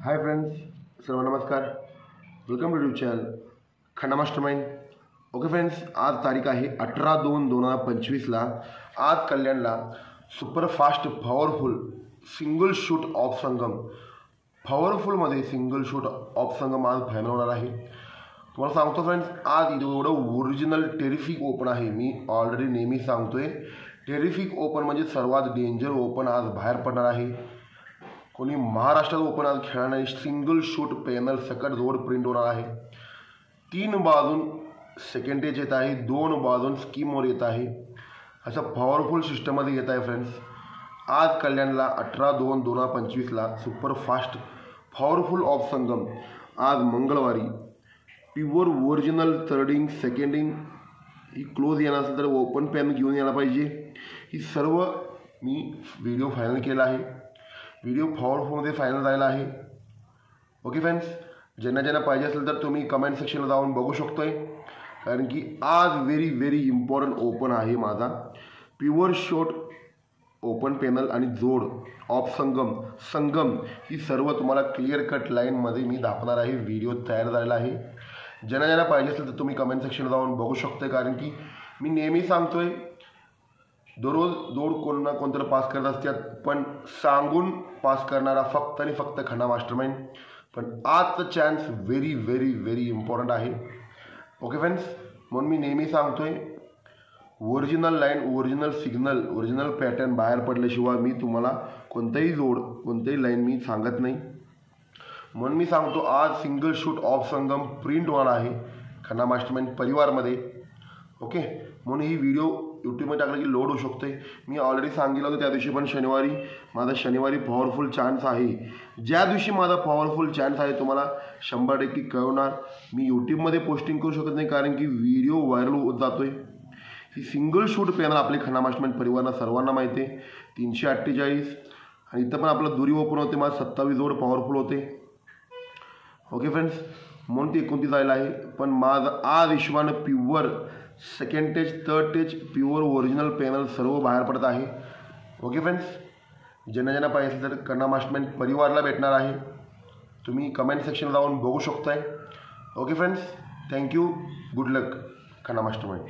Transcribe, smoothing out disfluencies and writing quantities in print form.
हाय friends, सर्व नमस्कार. Welcome to YouTube channel Khanna mastermind. Okay friends, आज तारीख आहे 18/2/2025ला. आज कल्याणला superfast powerful single shoot of Sangam पॉवरफुलमध्ये सिंगल शूट ऑफ संगम आज फायनल होणार आहे. तुम्हाला सांगतो फ्रेंड्स, आज एवढं ओरिजिनल टेरिफिक ओपन आहे. मी ऑलरेडी नेहमी सांगतोय, टेरिफिक ओपन म्हणजे सर्वात डेंजर ओपन आज बाहेर पडणार आहे. कोणी महाराष्ट्रात ओपन आज खेळणार नाही. सिंगल शूट पॅनल सकट जोड प्रिंट होणार आहे. 3 बाजून सेकंडेज येत आहे, 2 बाजून स्कीमवर येत आहे. अशा पॉवरफुल सिस्टममध्ये येत आहे फ्रेंड्स. आज कल्याणला 18/2/2025ला सुपरफास्ट पॉवरफुल ऑफ संगम. आज मंगळवारी प्युअर ओरिजिनल थर्डिंग सेकंडिंग ही क्लोज येणार असेल तर ओपन पॅन घेऊन यायला पाहिजे. ही सर्व मी व्हिडिओ फायनल केला आहे. व्हिडिओ पॉवरफुलमध्ये फायनल झालेला आहे. ओके फ्रेंड्स, ज्यांना पाहिजे असेल तर तुम्ही कमेंट सेक्शनला जाऊन बघू शकतोय, कारण की आज व्हेरी इम्पॉर्टंट ओपन आहे माझा. प्युअर शॉट ओपन पॅनल आणि जोड ऑफ संगम ही सर्व तुम्हाला क्लिअर कट लाईनमध्ये मी दाखवणार आहे. व्हिडिओ तयार झालेला आहे. ज्यांना पाहिजे असेल तर तुम्ही कमेंट सेक्शनला जाऊन बघू शकतोय, कारण की मी नेहमी सांगतोय, दररोज जोड कोण ना कोणतरी पास करत असतात, पण सांगून पास करणारा फक्त आणि फक्त खन्ना मास्टरमाइंड. पण आजचा चान्स व्हेरी इम्पॉर्टंट आहे. ओके फ्रेंड्स, म्हणून मी नेहमी सांगतोय, original line, original signal, original pattern बाहेर पडल्याशिवाय मी तुम्हाला कोणताही जोड, कोणताही लाईन मी सांगत नाही. म्हणून मी सांगतो, आज single shoot of Sangam print होणार आहे खन्ना मास्टरमाइंड परिवारमध्ये. ओके, म्हणून ही व्हिडिओ यूट्यूबमध्ये टाकलं की लोड होऊ शकते. मी ऑलरेडी सांगितलं होतं त्या दिवशी, पण शनिवारी पॉवरफुल चान्स आहे. ज्या दिवशी माझा पॉवरफुल चान्स आहे तुम्हाला 100% कळवणार. मी यूट्यूबमध्ये पोस्टिंग करू शकत नाही, कारण की व्हिडिओ व्हायरल होत जातोय. ही सिंगल शूट पॅनल आपले खन्ना मास्टरमाइंड परिवारांना सर्वांना माहिती आहे. 348 आणि इथं पण आपलं दुरी ओपन होते. माझं 27 जोड पॉवरफुल होते. ओके फ्रेंड्स, म्हणून ते 29 जायला आहे. पण माझं आज हिशोबानं pure second stage, third stage, pure original panel सर्व बाहेर पडत आहे. ओके फ्रेंड्स, ज्यांना पाहिजे तर खन्ना मास्टरमाइंड परिवारला भेटणार आहे. तुम्ही कमेंट सेक्शनला जाऊन बघू शकताय. Okay friends, thank you. गुड लक खन्ना मास्टरमाइंड.